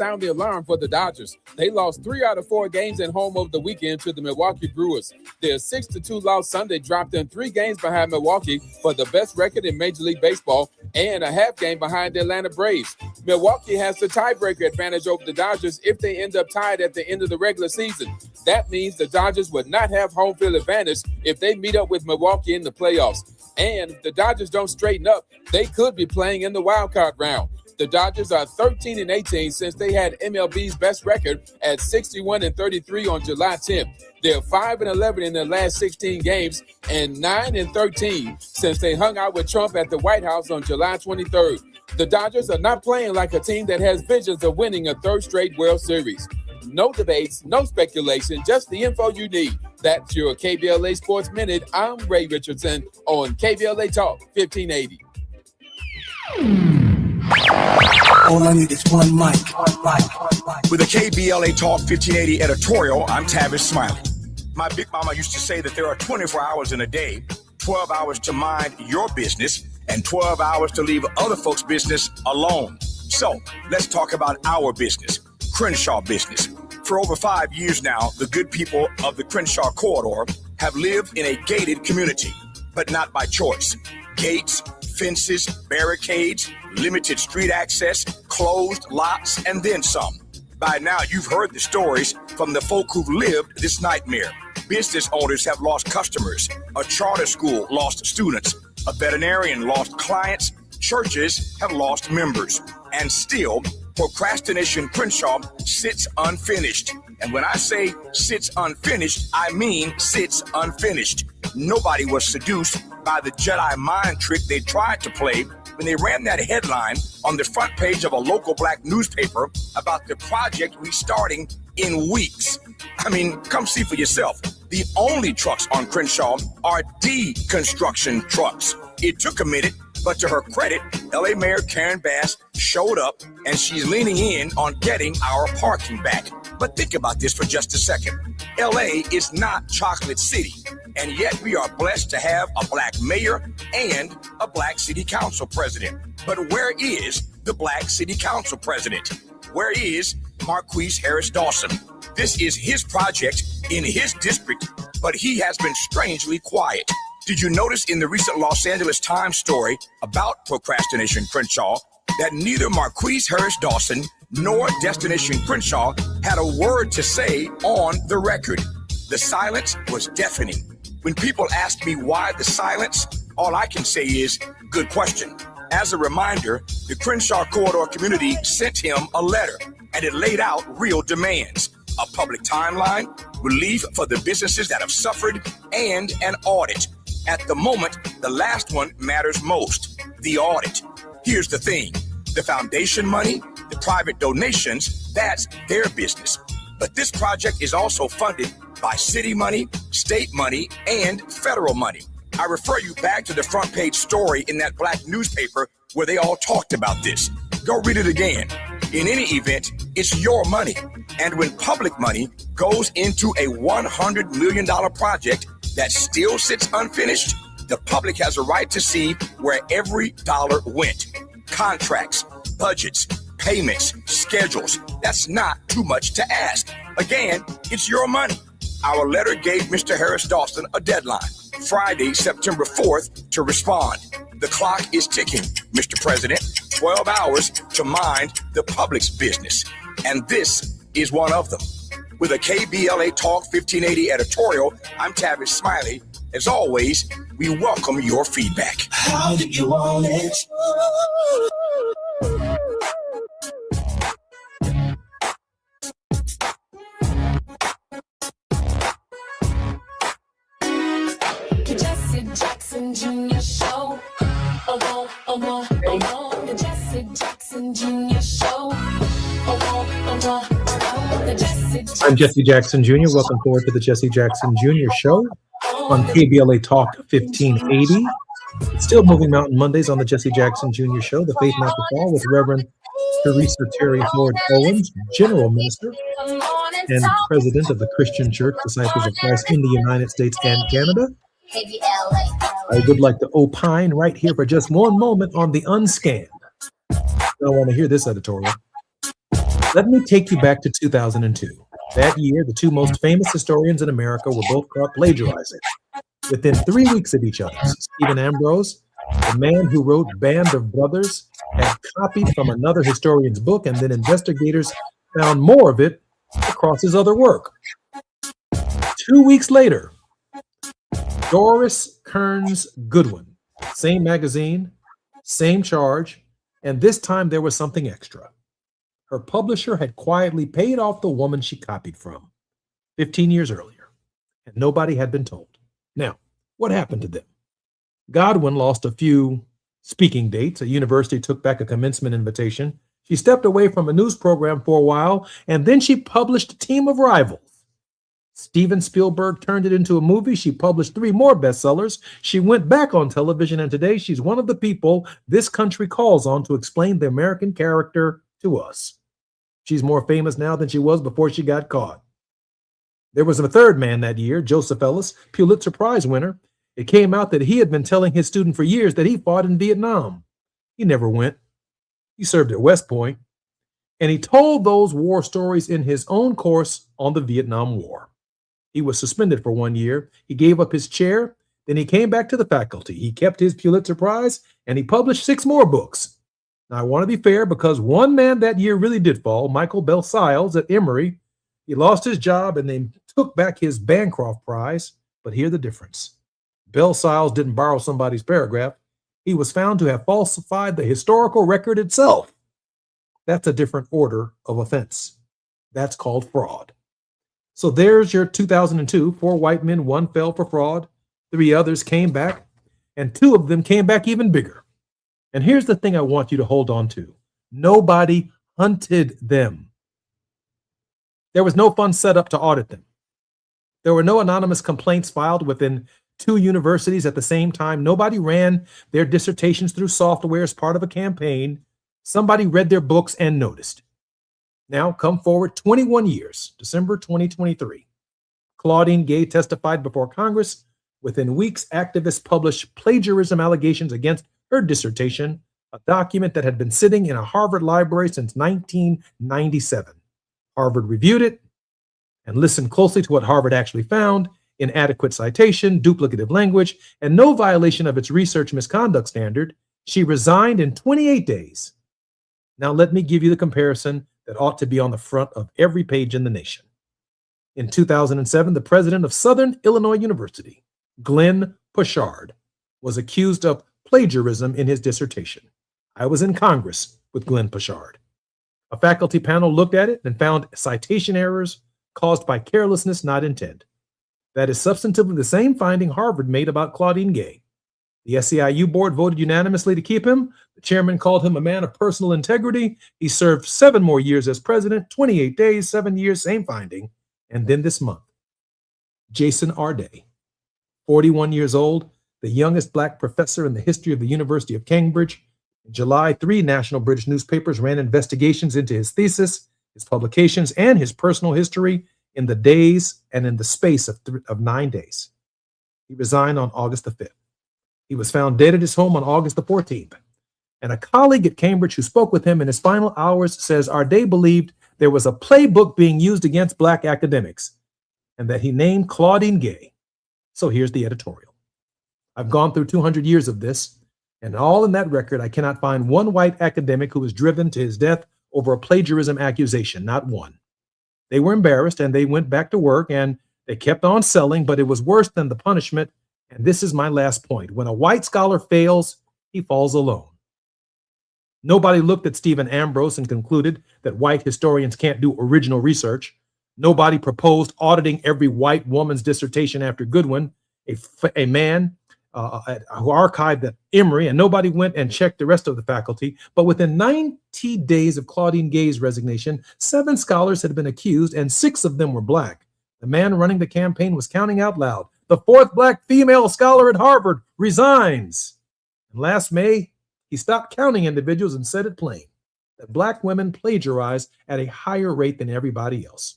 sound the alarm for the Dodgers. They lost 3 out of 4 games at home over the weekend to the Milwaukee Brewers. Their 6-2 loss Sunday dropped them 3 games behind Milwaukee for the best record in Major League Baseball and a half game behind the Atlanta Braves. Milwaukee has the tiebreaker advantage over the Dodgers if they end up tied at the end of the regular season. That means the Dodgers would not have home field advantage if they meet up with Milwaukee in the playoffs. And if the Dodgers don't straighten up, they could be playing in the wild card round. The Dodgers are 13-18 since they had MLB's best record at 61-33 on July 10th. They're 5-11 in their last 16 games and 9-13 since they hung out with Trump at the White House on July 23rd. The Dodgers are not playing like a team that has visions of winning a third straight World Series. No debates, no speculation, just the info you need. That's your KBLA Sports Minute. I'm Ray Richardson on KBLA Talk 1580. All I need is one mic. With a KBLA Talk 1580 editorial, I'm Tavis Smiley. My big mama used to say that there are 24 hours in a day, 12 hours to mind your business, and 12 hours to leave other folks' business alone. So let's talk about our business, Crenshaw business. For over 5 years now, the good people of the Crenshaw corridor have lived in a gated community, but not by choice. Gates, fences, barricades, limited street access, closed lots, and then some. By now, you've heard the stories from the folk who've lived this nightmare. Business owners have lost customers. A charter school lost students. A veterinarian lost clients. Churches have lost members. And still, Procrastination Crenshaw sits unfinished. And when I say sits unfinished, I mean sits unfinished. Nobody was seduced by the Jedi mind trick they tried to play when they ran that headline on the front page of a local black newspaper about the project restarting in weeks. I mean, come see for yourself. The only trucks on Crenshaw are deconstruction trucks. It took a minute, but to her credit, LA Mayor Karen Bass showed up and she's leaning in on getting our parking back. But think about this for just a second. LA is not Chocolate City, and yet we are blessed to have a black mayor and a black city council president. But where is the black city council president? Where is Marquise Harris Dawson? This is his project in his district, but he has been strangely quiet. Did you notice in the recent Los Angeles Times story about Procrastination Crenshaw that neither Marquise Harris Dawson nor Destination Crenshaw had a word to say on the record? The silence was deafening. When people ask me why the silence, all I can say is, good question. As a reminder, the Crenshaw Corridor community sent him a letter, and it laid out real demands: a public timeline, relief for the businesses that have suffered, and an audit. At the moment, the last one matters most, the audit. Here's the thing. The foundation money, the private donations, that's their business. But this project is also funded by city money, state money, and federal money. I refer you back to the front page story in that black newspaper where they all talked about this. Go read it again. In any event, it's your money. And when public money goes into a $100 million project that still sits unfinished, the public has a right to see where every dollar went. Contracts, budgets, payments, schedules. That's not too much to ask. Again, it's your money. Our letter gave Mr. Harris Dawson a deadline, Friday, September 4th, to respond. The clock is ticking, Mr. President. 12 hours to mind the public's business. And this is one of them. With a KBLA Talk 1580 editorial, I'm Tavis Smiley. As always, we welcome your feedback. How did you want it? Jesse Jackson Jr. Show. The Jesse Jackson Jr. Show. I'm Jesse Jackson Jr. Welcome forward to the Jesse Jackson Jr. Show on KBLA Talk 1580. Still Moving Mountain Mondays on the Jesse Jackson Jr. Show, the Faith Not to Fall with Reverend Teresa Terry Ford Owens, General Minister and President of the Christian Church Disciples of Christ in the United States and Canada. I would like to opine right here for just one moment on the unscanned. I want to hear this editorial. Let me take you back to 2002. That year, the two most famous historians in America were both caught plagiarizing. Within 3 weeks of each other, Stephen Ambrose, the man who wrote Band of Brothers, had copied from another historian's book, and then investigators found more of it across his other work. 2 weeks later, Doris Kearns Goodwin, same magazine, same charge, and this time there was something extra. Her publisher had quietly paid off the woman she copied from 15 years earlier, and nobody had been told. Now, what happened to them? Godwin lost a few speaking dates. A university took back a commencement invitation. She stepped away from a news program for a while, and then she published Team of Rivals. Steven Spielberg turned it into a movie. She published 3 more bestsellers. She went back on television, and today she's one of the people this country calls on to explain the American character to us. She's more famous now than she was before she got caught. There was a third man that year, Joseph Ellis, Pulitzer Prize winner. It came out that he had been telling his student for years that he fought in Vietnam. He never went. He served at West Point, and he told those war stories in his own course on the Vietnam War. He was suspended for 1 year. He gave up his chair. Then he came back to the faculty. He kept his Pulitzer Prize, and he published 6 more books. Now, I want to be fair because one man that year really did fall, Michael Belsiles at Emory. He lost his job, and they took back his Bancroft Prize. But here's the difference. Belsiles didn't borrow somebody's paragraph. He was found to have falsified the historical record itself. That's a different order of offense. That's called fraud. So there's your 2002. 4 white men, 1 fell for fraud. 3 others came back, and 2 of them came back even bigger. And here's the thing I want you to hold on to. Nobody hunted them. There was no fund set up to audit them. There were no anonymous complaints filed within 2 universities at the same time. Nobody ran their dissertations through software as part of a campaign. Somebody read their books and noticed. Now, come forward 21 years, December 2023. Claudine Gay testified before Congress. Within weeks, activists published plagiarism allegations against her dissertation, a document that had been sitting in a Harvard library since 1997. Harvard reviewed it and listened closely to what Harvard actually found: inadequate citation, duplicative language, and no violation of its research misconduct standard. She resigned in 28 days. Now let me give you the comparison that ought to be on the front of every page in the nation. In 2007, the president of Southern Illinois University, Glenn Pochard, was accused of plagiarism in his dissertation. I was in Congress with Glenn Pochard. A faculty panel looked at it and found citation errors caused by carelessness, not intent. That is substantively the same finding Harvard made about Claudine Gay. The SEIU board voted unanimously to keep him. The chairman called him a man of personal integrity. He served 7 more years as president, 28 days, 7 years, same finding. And then this month, Jason Arday, 41 years old, the youngest Black professor in the history of the University of Cambridge. In July, 3 national British newspapers ran investigations into his thesis, his publications, and his personal history in the days and in the space of 9 days. He resigned on August the 5th. He was found dead at his home on August the 14th. And a colleague at Cambridge who spoke with him in his final hours says Arday believed there was a playbook being used against Black academics and that he named Claudine Gay. So here's the editorial. I've gone through 200 years of this, and all in that record, I cannot find one white academic who was driven to his death over a plagiarism accusation, not one. They were embarrassed and they went back to work and they kept on selling, but it was worse than the punishment. And this is my last point. When a white scholar fails, he falls alone. Nobody looked at Stephen Ambrose and concluded that white historians can't do original research. Nobody proposed auditing every white woman's dissertation after Goodwin, a man who archived at Emory, and nobody went and checked the rest of the faculty. But within 90 days of Claudine Gay's resignation, 7 scholars had been accused, and 6 of them were Black. The man running the campaign was counting out loud. The 4th Black female scholar at Harvard resigns. And last May, he stopped counting individuals and said it plain, that Black women plagiarize at a higher rate than everybody else.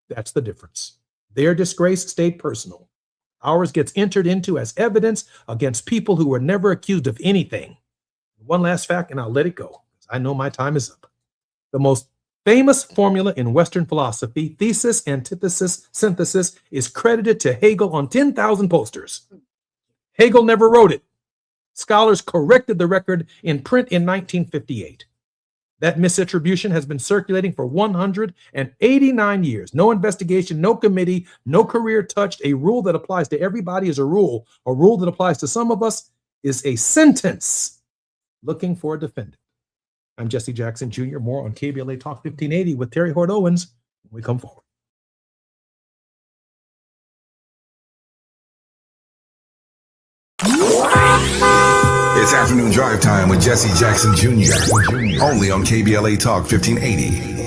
That's the difference. Their disgrace stayed personal. Ours gets entered into as evidence against people who were never accused of anything. One last fact, and I'll let it go. I know my time is up. The most famous formula in Western philosophy, thesis, antithesis, synthesis, is credited to Hegel on 10,000 posters. Hegel never wrote it. Scholars corrected the record in print in 1958. That misattribution has been circulating for 189 years. No investigation, no committee, no career touched. A rule that applies to everybody is a rule. A rule that applies to some of us is a sentence. Looking for a defendant. I'm Jesse Jackson Jr. More on KBLA Talk 1580 with Terry Hort Owens when we come forward. It's afternoon drive time with Jesse Jackson Jr. Only on KBLA Talk 1580.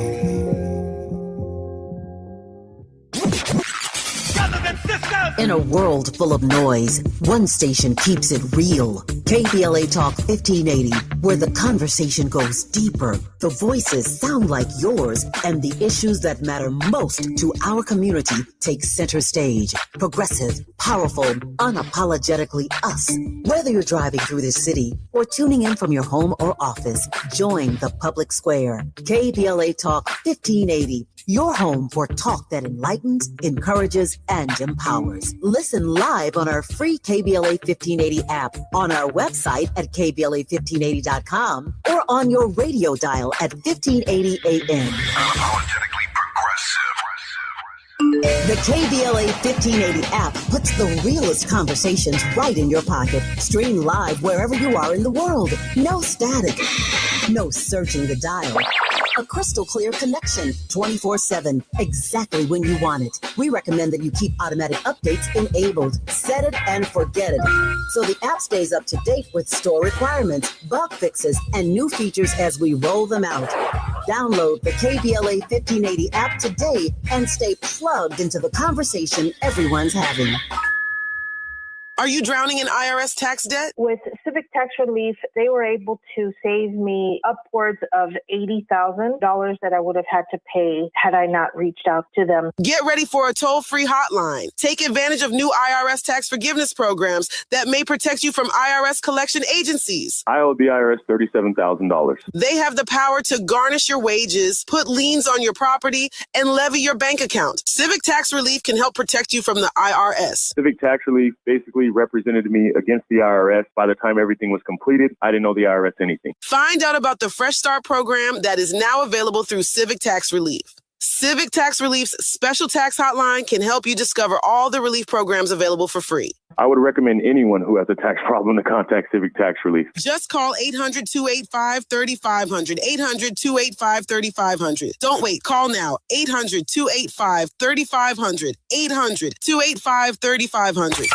In a world full of noise, one station keeps it real. KBLA Talk 1580, where the conversation goes deeper, the voices sound like yours, and the issues that matter most to our community take center stage. Progressive, powerful, unapologetically us. Whether you're driving through this city or tuning in from your home or office, join the public square. KBLA Talk 1580. Your home for talk that enlightens, encourages, and empowers. Listen live on our free KBLA 1580 app, on our website at KBLA1580.com, or on your radio dial at 1580 AM. Unapologetically progressive. The KBLA 1580 app puts the realest conversations right in your pocket. Stream live wherever you are in the world. No static. No searching the dial. A crystal clear connection 24/7, exactly when you want it. We recommend that you keep automatic updates enabled. Set it and forget it. So the app stays up to date with store requirements, bug fixes, and new features as we roll them out. Download the KBLA 1580 app today and stay plugged into the conversation everyone's having. Are you drowning in IRS tax debt? With Civic Tax Relief, they were able to save me upwards of $80,000 that I would have had to pay had I not reached out to them. Get ready for a toll-free hotline. Take advantage of new IRS tax forgiveness programs that may protect you from IRS collection agencies. I owe the IRS $37,000. They have the power to garnish your wages, put liens on your property, and levy your bank account. Civic Tax Relief can help protect you from the IRS. Civic Tax Relief basically represented me against the IRS. By the time everything was completed, I didn't owe the IRS anything. Find out about the Fresh Start program that is now available through Civic Tax Relief. Civic Tax Relief's special tax hotline can help you discover all the relief programs available for free. I would recommend anyone who has a tax problem to contact Civic Tax Relief. Just call 800-285-3500, 800-285-3500. Don't wait. Call now. 800-285-3500, 800-285-3500.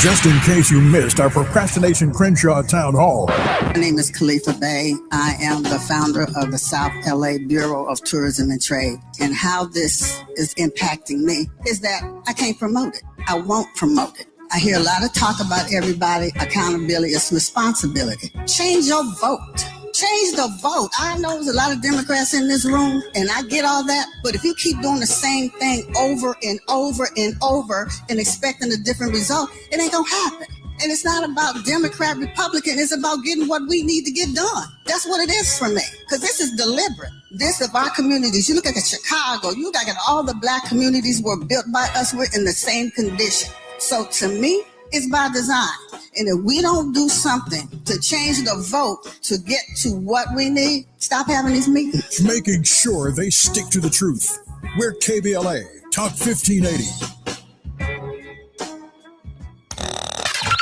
Just in case you missed our Procrastination Crenshaw Town Hall. My name is Khalifa Bey. I am the founder of the South LA Bureau of Tourism and Trade. And how this is impacting me is that I can't promote it. I won't promote it. I hear a lot of talk about everybody. Accountability is responsibility. Change your vote. Change the vote. I know there's a lot of Democrats in this room, and I get all that. But if you keep doing the same thing over and over and over and expecting a different result, it ain't going to happen. And it's not about Democrat, Republican. It's about getting what we need to get done. That's what it is for me, because this is deliberate. This of our communities. You look at Chicago. You look at all the black communities were built by us. We're in the same condition. So to me, it's by design. And if we don't do something to change the vote to get to what we need, stop having these meetings. Making sure they stick to the truth. We're KBLA, Talk 1580.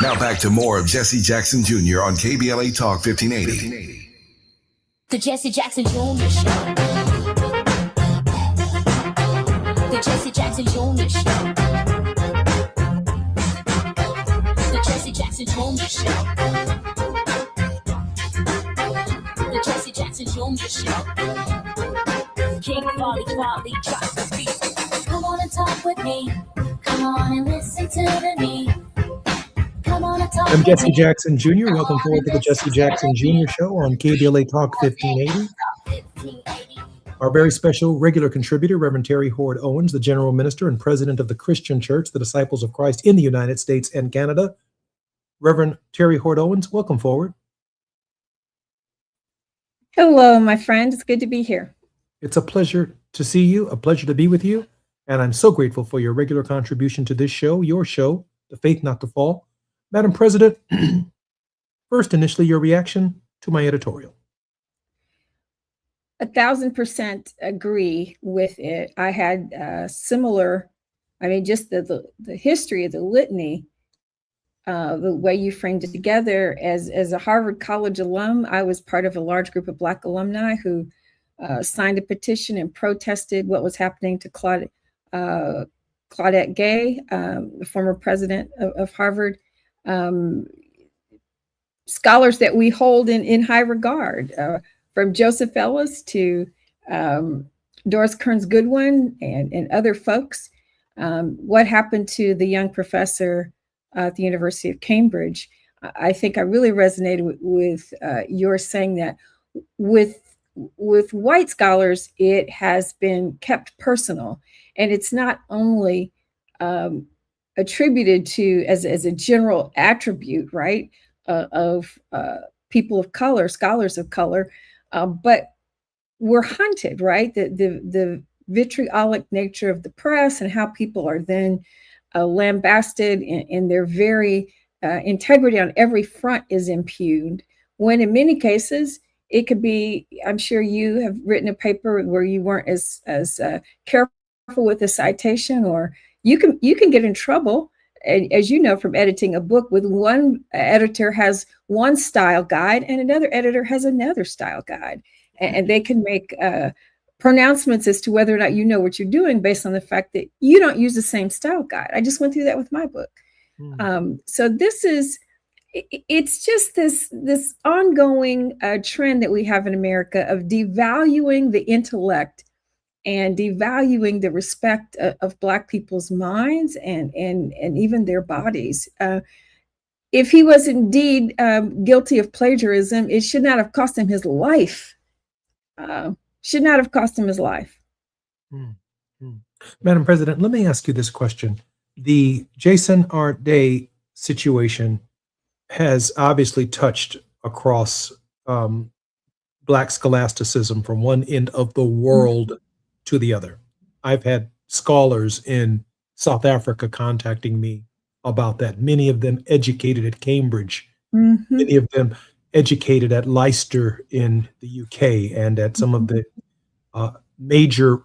Now back to more of Jesse Jackson Jr. on KBLA Talk 1580. The Jesse Jackson Jr. Show. The Jesse Jackson Jr. Show. The Jesse Jackson Jr. Show. The Jesse Jackson Jr. Show. King Quality drops the beat. Come on and talk with me. Come on and listen to me. I'm Jesse Jackson Jr. Welcome forward to the Jesse Jackson Jr. Show on KBLA Talk 1580. Our very special regular contributor, Reverend Terry Hort Owens, the General Minister and President of the Christian Church, the Disciples of Christ in the United States and Canada. Reverend Terry Hort Owens, welcome forward. Hello, my friend. It's good to be here. It's a pleasure to see you, a pleasure to be with you. And I'm so grateful for your regular contribution to this show, your show, The Faith Not to Fall. Madam President, first, initially, your reaction to my editorial. 1,000% agree with it. I had similar, just the history of the litany, the way you framed it together. As a Harvard College alum, I was part of a large group of Black alumni who signed a petition and protested what was happening to Claudette Gay, the former president of Harvard. Scholars that we hold in high regard, from Joseph Ellis to Doris Kearns Goodwin and other folks. What happened to the young professor at the University of Cambridge? I think I really resonated with your saying that with white scholars, it has been kept personal, and it's not only attributed to as a general attribute, right, of people of color, scholars of color, but we're hunted, right? The vitriolic nature of the press and how people are then lambasted, and their very integrity on every front is impugned, when in many cases it could be, I'm sure you have written a paper where you weren't as careful with the citation, or you can get in trouble, as you know, from editing a book, with one editor has one style guide and another editor has another style guide. And they can make pronouncements as to whether or not you know what you're doing based on the fact that you don't use the same style guide. I just went through that with my book. So it's just this ongoing trend that we have in America of devaluing the intellect and devaluing the respect of Black people's minds and even their bodies. If he was indeed guilty of plagiarism, it should not have cost him his life. Should not have cost him his life. Madam President, let me ask you this question. The Jason R. Day situation has obviously touched across Black scholasticism from one end of the world to the other. I've had scholars in South Africa contacting me about that. Many of them educated at Cambridge, many of them educated at Leicester in the UK and at some of the major,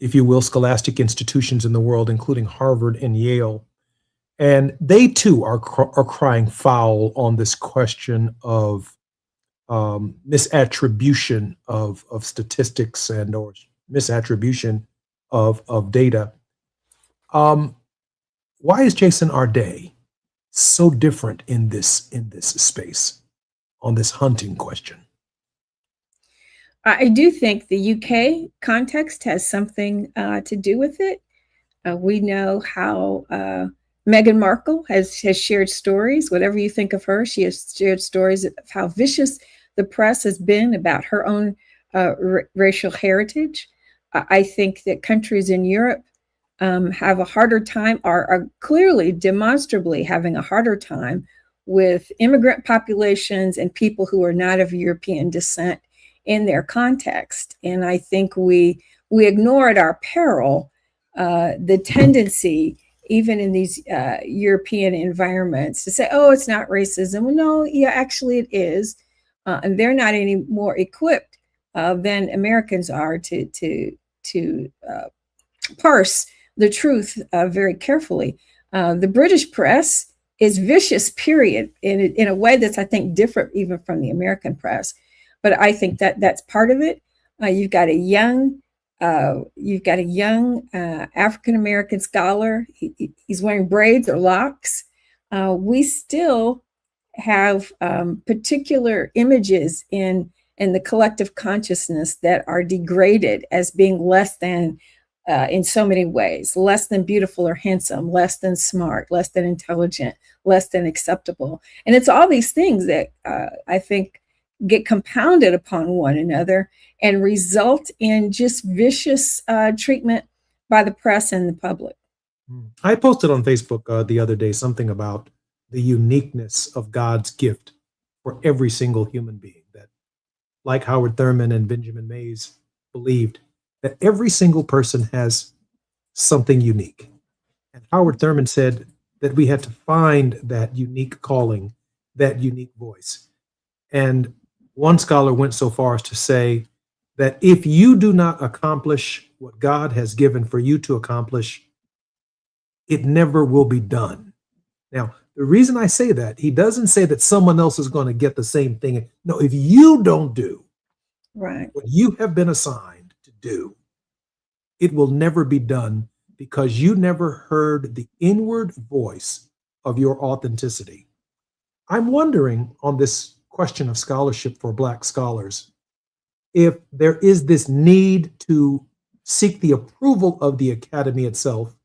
if you will, scholastic institutions in the world, including Harvard and Yale. And they too are crying foul on this question of misattribution of statistics and or misattribution of data. Why is Jason R. Day so different in this space on this hunting question? I do think the UK context has something to do with it. We know how Meghan Markle has shared stories. Whatever you think of her, she has shared stories of how vicious the press has been about her own racial heritage. I think that countries in Europe have a harder time, are clearly demonstrably having a harder time with immigrant populations and people who are not of European descent in their context. And I think we ignore at our peril the tendency, even in these European environments, to say, oh, it's not racism. Well, no, yeah, actually it is. And they're not any more equipped than Americans are to parse the truth very carefully. The British press is vicious, period, in a way that's, I think, different even from the American press. But I think that that's part of it. You've got a young African American scholar. He's wearing braids or locks. We still have particular images in the collective consciousness that are degraded as being less than, in so many ways, less than beautiful or handsome, less than smart, less than intelligent, less than acceptable. And it's all these things that I think get compounded upon one another and result in just vicious treatment by the press and the public. I posted on Facebook the other day something about the uniqueness of God's gift for every single human being, that like Howard Thurman and Benjamin Mays believed, that every single person has something unique. And Howard Thurman said that we had to find that unique calling, that unique voice. And one scholar went so far as to say that if you do not accomplish what God has given for you to accomplish, it never will be done. Now, the reason I say that, he doesn't say that someone else is going to get the same thing. No, if you don't do what you have been assigned to do, it will never be done because you never heard the inward voice of your authenticity. I'm wondering on this question of scholarship for Black scholars, if there is this need to seek the approval of the academy itself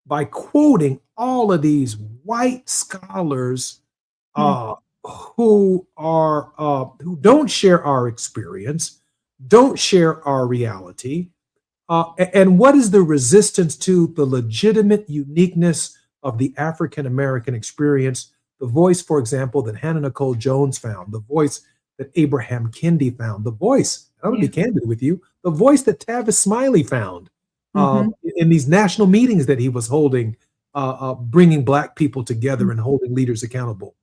by quoting all of these white scholars who don't share our experience, don't share our reality, and what is the resistance to the legitimate uniqueness of the African American experience? The voice, for example, that Hannah Nicole Jones found, the voice that Abraham Kendi found, the voice, I'm going to be candid with you, the voice that Tavis Smiley found in these national meetings that he was holding, bringing Black people together and holding leaders accountable.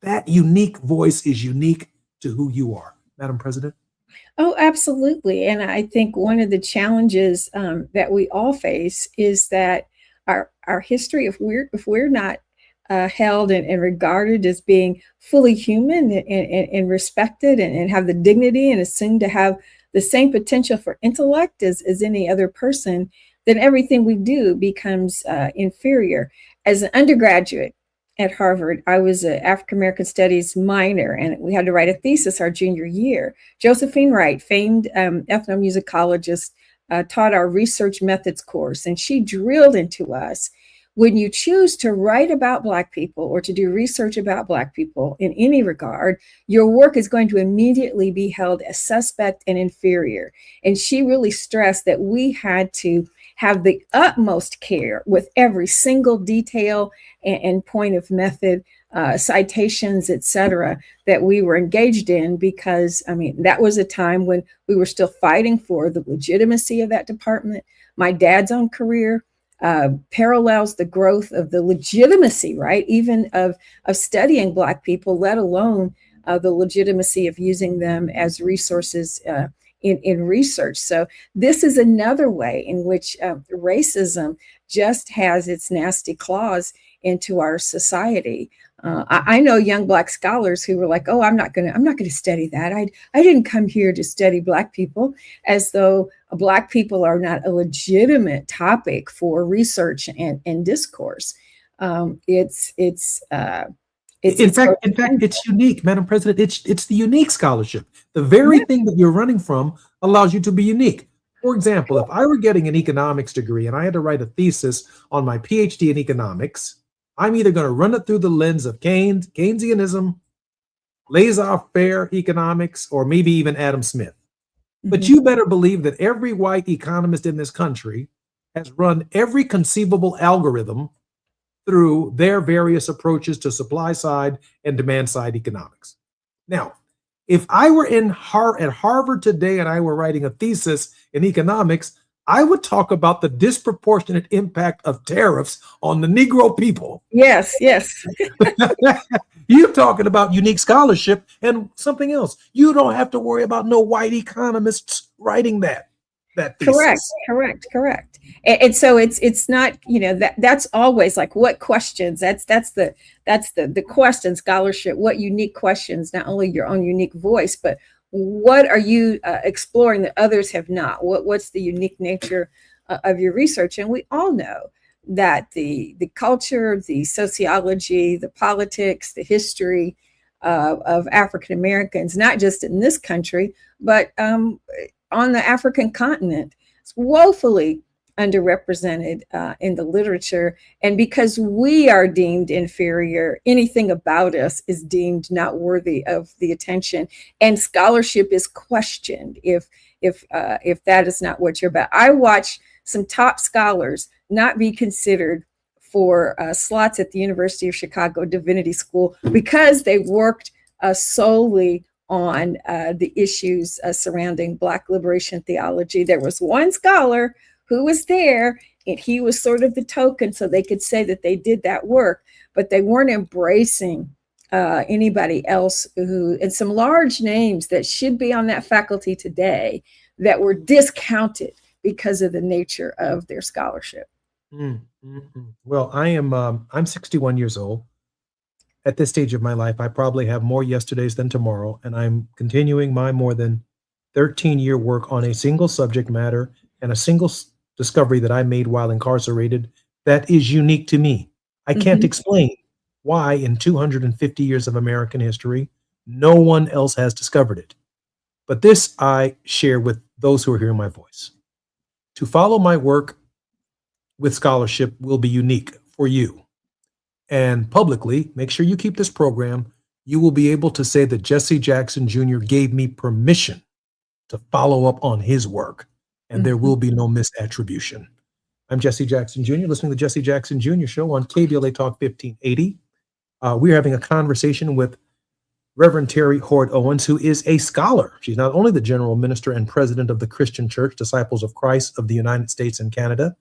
That unique voice is unique to who you are, Madam President. Oh, absolutely. And I think one of the challenges that we all face is that our history, if we're not held and regarded as being fully human and respected and have the dignity and assumed to have the same potential for intellect as any other person, then everything we do becomes inferior. As an undergraduate at Harvard, I was an African American Studies minor, and we had to write a thesis our junior year. Josephine Wright, famed ethnomusicologist, taught our research methods course, and she drilled into us, when you choose to write about Black people or to do research about Black people in any regard, your work is going to immediately be held as suspect and inferior. And she really stressed that we had to have the utmost care with every single detail and point of method, citations, etc., that we were engaged in, because, I mean, that was a time when we were still fighting for the legitimacy of that department. My dad's own career parallels the growth of the legitimacy, right, even of studying Black people, let alone the legitimacy of using them as resources in research. So this is another way in which racism just has its nasty claws into our society. I know young Black scholars who were like, "Oh, I'm not going to study that. I didn't come here to study Black people," as though Black people are not a legitimate topic for research and discourse. In fact, it's unique, Madam President. It's the unique scholarship. The very thing that you're running from allows you to be unique. For example, if I were getting an economics degree and I had to write a thesis on my PhD in economics, I'm either going to run it through the lens of Keynesianism, laissez-faire economics, or maybe even Adam Smith. But you better believe that every white economist in this country has run every conceivable algorithm through their various approaches to supply side and demand side economics. Now, if I were at Harvard today and I were writing a thesis in economics, I would talk about the disproportionate impact of tariffs on the Negro people. Yes. You're talking about unique scholarship and something else. You don't have to worry about no white economists writing that thesis. Correct. And so it's not, that's always like, what questions? That's the question scholarship. What unique questions? Not only your own unique voice, but what are you exploring that others have not? What's the unique nature of your research? And we all know that the culture, the sociology, the politics, the history of African Americans, not just in this country, but on the African continent, is woefully underrepresented in the literature. And because we are deemed inferior, anything about us is deemed not worthy of the attention, and scholarship is questioned if that is not what you're about. I watch some top scholars not be considered for slots at the University of Chicago Divinity School because they worked solely on the issues surrounding Black liberation theology. There was one scholar who was there, and he was sort of the token, so they could say that they did that work, but they weren't embracing anybody else who, and some large names that should be on that faculty today that were discounted because of the nature of their scholarship. Well, I'm 61 years old. At this stage of my life, I probably have more yesterdays than tomorrow, and I'm continuing my more than 13-year work on a single subject matter and a single discovery that I made while incarcerated that is unique to me. I can't explain why in 250 years of American history, no one else has discovered it. But this I share with those who are hearing my voice. To follow my work with scholarship will be unique for you. And publicly, make sure you keep this program. You will be able to say that Jesse Jackson Jr. gave me permission to follow up on his work, and there will be no misattribution. I'm Jesse Jackson Jr., listening to the Jesse Jackson Jr. Show on KBLA Talk 1580. We're having a conversation with Reverend Terry Hoard Owens, who is a scholar. She's not only the general minister and president of the Christian Church, Disciples of Christ of the United States and Canada,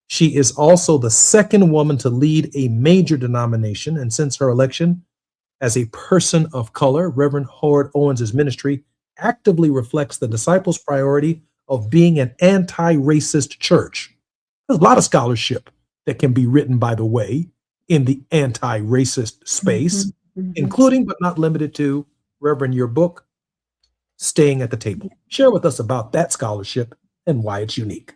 she is also the second woman to lead a major denomination. And since her election as a person of color, Reverend Hoard Owens' ministry actively reflects the disciples' priority of being an anti-racist church. There's a lot of scholarship that can be written, by the way, in the anti-racist space, including but not limited to, Reverend, your book, Staying at the Table. Share with us about that scholarship and why it's unique.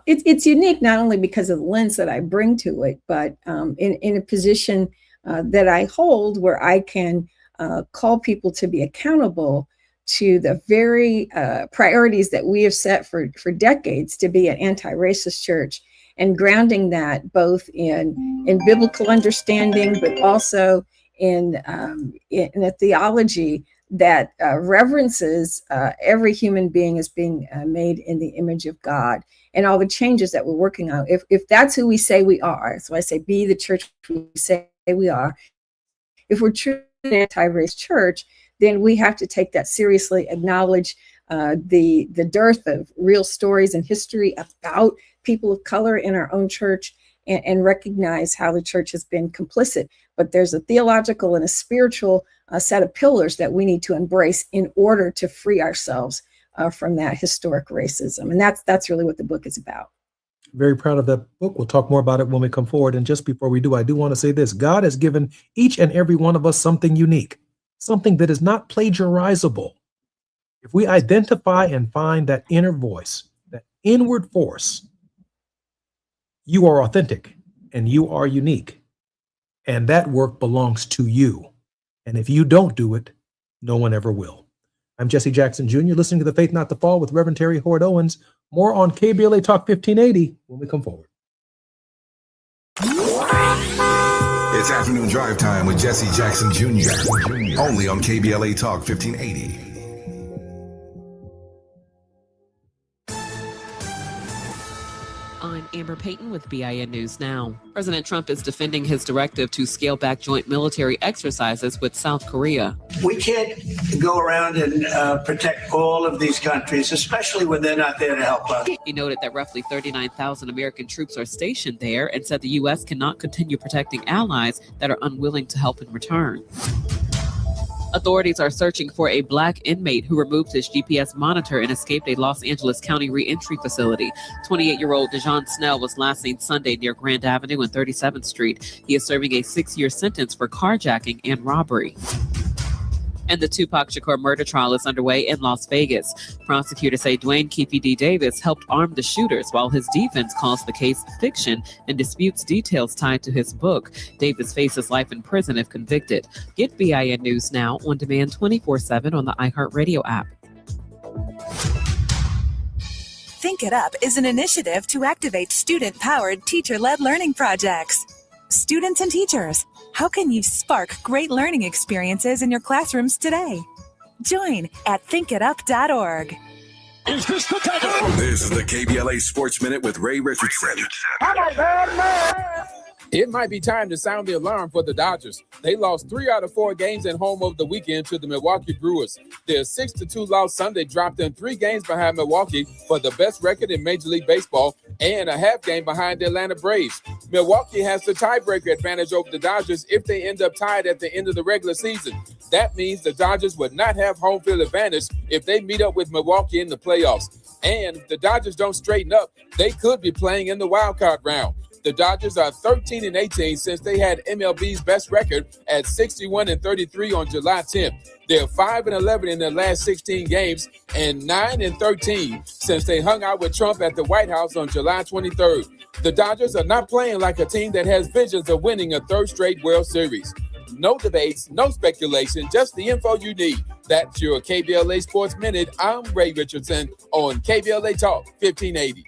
It's unique not only because of the lens that I bring to it, but in a position that I hold where I can call people to be accountable to the very priorities that we have set for decades to be an anti-racist church, and grounding that both in biblical understanding, but also in a theology that reverences every human being as being made in the image of God, and all the changes that we're working on. If that's who we say we are, so I say be the church we say we are. If we're truly an anti-race church, then we have to take that seriously, acknowledge the dearth of real stories and history about people of color in our own church, and recognize how the church has been complicit. But there's a theological and a spiritual set of pillars that we need to embrace in order to free ourselves from that historic racism. And that's really what the book is about. Very proud of that book. We'll talk more about it when we come forward. And just before we do, I do want to say this. God has given each and every one of us something unique, something that is not plagiarizable. If we identify and find that inner voice, that inward force, you are authentic and you are unique. And that work belongs to you. And if you don't do it, no one ever will. I'm Jesse Jackson Jr., listening to The Faith Not to Fall with Reverend Terry Hoard Owens. More on KBLA Talk 1580 when we come forward. It's afternoon drive time with Jesse Jackson Jr. Only on KBLA Talk 1580. I'm Amber Payton with BIN News Now. President Trump is defending his directive to scale back joint military exercises with South Korea. We can't go around and protect all of these countries, especially when they're not there to help us. He noted that roughly 39,000 American troops are stationed there and said the U.S. cannot continue protecting allies that are unwilling to help in return. Authorities are searching for a Black inmate who removed his GPS monitor and escaped a Los Angeles County reentry facility. 28-year-old Dejon Snell was last seen Sunday near Grand Avenue and 37th Street. He is serving a 6-year sentence for carjacking and robbery. And the Tupac Shakur murder trial is underway in Las Vegas. Prosecutors say Dwayne "Keefe D. Davis helped arm the shooters, while his defense calls the case fiction and disputes details tied to his book. Davis faces life in prison if convicted. Get BIN News Now on demand 24/7 on the iHeartRadio app. Think It Up is an initiative to activate student-powered, teacher-led learning projects. Students and teachers, how can you spark great learning experiences in your classrooms today? Join at thinkitup.org. This is the KBLA Sports Minute with Ray Richardson. I'm a bad man. It might be time to sound the alarm for the Dodgers. They lost 3 out of 4 games at home over the weekend to the Milwaukee Brewers. Their 6-2 loss Sunday dropped them 3 games behind Milwaukee for the best record in Major League Baseball and a half game behind the Atlanta Braves. Milwaukee has the tiebreaker advantage over the Dodgers if they end up tied at the end of the regular season. That means the Dodgers would not have home field advantage if they meet up with Milwaukee in the playoffs. And if the Dodgers don't straighten up, they could be playing in the wild card round. The Dodgers are 13-18 since they had MLB's best record at 61-33 on July 10th. They're 5-11 in their last 16 games and 9-13 since they hung out with Trump at the White House on July 23rd. The Dodgers are not playing like a team that has visions of winning a third straight World Series. No debates, no speculation, just the info you need. That's your KBLA Sports Minute. I'm Ray Richardson on KBLA Talk 1580.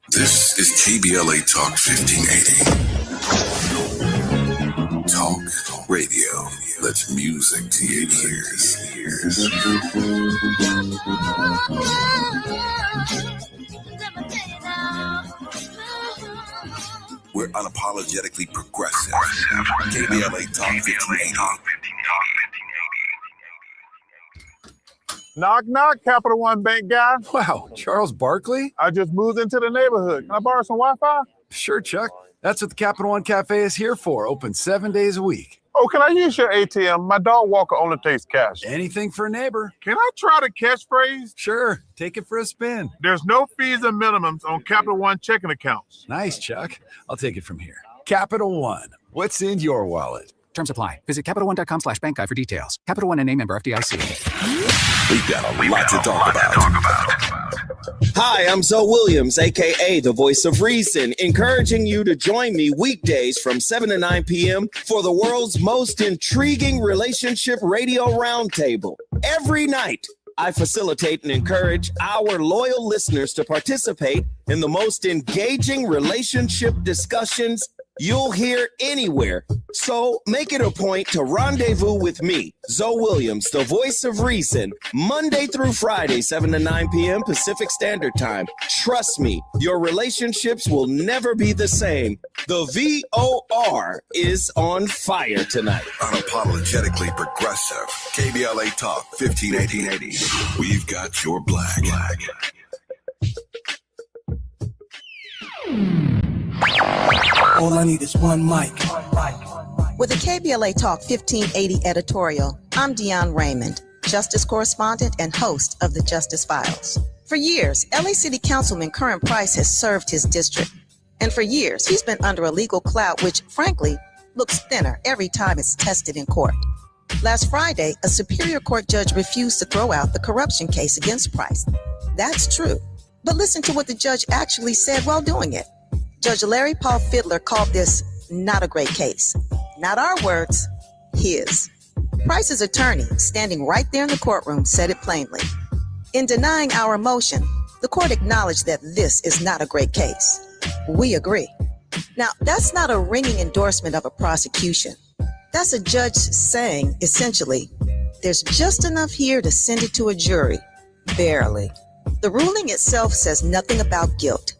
This is KBLA Talk 1580. Talk radio. That's music to your ears. We're unapologetically progressive. KBLA Talk 1580. Knock, knock, Capital One Bank guy. Wow, Charles Barkley? I just moved into the neighborhood. Can I borrow some Wi-Fi? Sure, Chuck. That's what the Capital One Cafe is here for. Open 7 days a week. Oh, can I use your ATM? My dog walker only takes cash. Anything for a neighbor. Can I try the catchphrase? Sure, take it for a spin. There's no fees and minimums on Capital One checking accounts. Nice, Chuck. I'll take it from here. Capital One. What's in your wallet? Terms apply. Visit CapitalOne.com/bankguide for details. Capital One and name member FDIC. We've got a lot to talk about. Hi, I'm Zoe Williams, a.k.a. the voice of reason, encouraging you to join me weekdays from 7 to 9 p.m. for the world's most intriguing relationship radio roundtable. Every night, I facilitate and encourage our loyal listeners to participate in the most engaging relationship discussions you'll hear anywhere. So make it a point to rendezvous with me, Zoe Williams, the voice of reason, Monday through Friday, 7 to 9 p.m. Pacific Standard Time. Trust me, your relationships will never be the same. The VOR is on fire tonight. Unapologetically progressive. KBLA Talk 1580. We've got your black. All I need is one mic. With the KBLA Talk 1580 editorial, I'm Dionne Raymond, Justice Correspondent and host of the Justice Files. For years, LA City Councilman Curran Price has served his district. And for years, he's been under a legal cloud which, frankly, looks thinner every time it's tested in court. Last Friday, a Superior Court judge refused to throw out the corruption case against Price. That's true. But listen to what the judge actually said while doing it. Judge Larry Paul Fidler called this not a great case. Not our words, his. Price's attorney, standing right there in the courtroom, said it plainly. In denying our motion, the court acknowledged that this is not a great case. We agree. Now, that's not a ringing endorsement of a prosecution. That's a judge saying, essentially, there's just enough here to send it to a jury. Barely. The ruling itself says nothing about guilt.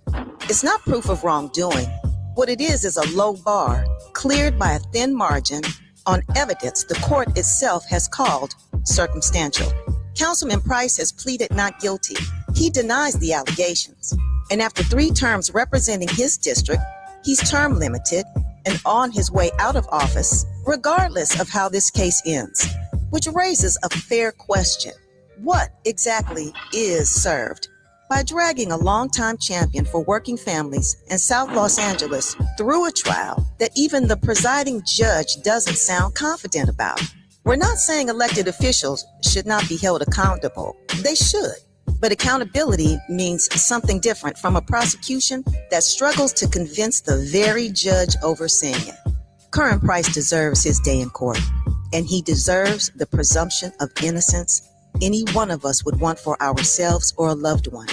It's not proof of wrongdoing. What it is a low bar, cleared by a thin margin, on evidence the court itself has called circumstantial. Councilman Price has pleaded not guilty. He denies the allegations. And after 3 terms representing his district, he's term limited and on his way out of office, regardless of how this case ends, which raises a fair question. What exactly is served? By dragging a longtime champion for working families in South Los Angeles through a trial that even the presiding judge doesn't sound confident about. We're not saying elected officials should not be held accountable. They should. But accountability means something different from a prosecution that struggles to convince the very judge overseeing it. Curran Price deserves his day in court, and he deserves the presumption of innocence any one of us would want for ourselves or a loved one,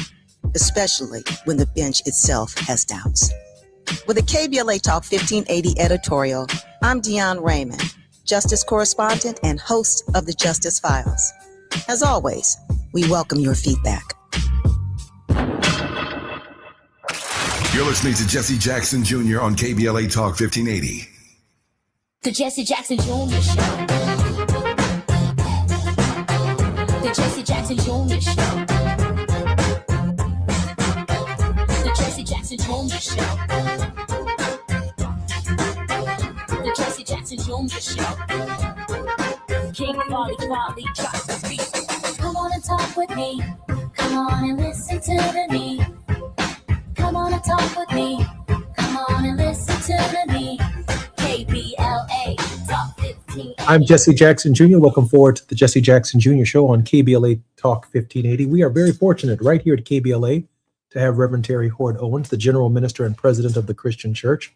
especially when the bench itself has doubts. With a KBLA Talk 1580 editorial, I'm Dionne Raymond, justice correspondent and host of the Justice Files. As always, we welcome your feedback. You're listening to Jesse Jackson Jr. on KBLA Talk 1580. The Jesse Jackson Jr. Show. The Jesse Jackson Jr. Show. The Jesse Jackson Jr. Show. The Jesse Jackson Jr. Show. King Folly drops the beat. Come on and talk with me. Come on and listen to me. Come on and talk with me. Come on and listen to me. KBLA Talk 15. I'm Jesse Jackson Jr. Welcome forward to the Jesse Jackson Jr. Show on KBLA Talk 1580. We are very fortunate right here at KBLA to have Reverend Terry Hord Owens, the General Minister and President of the Christian Church.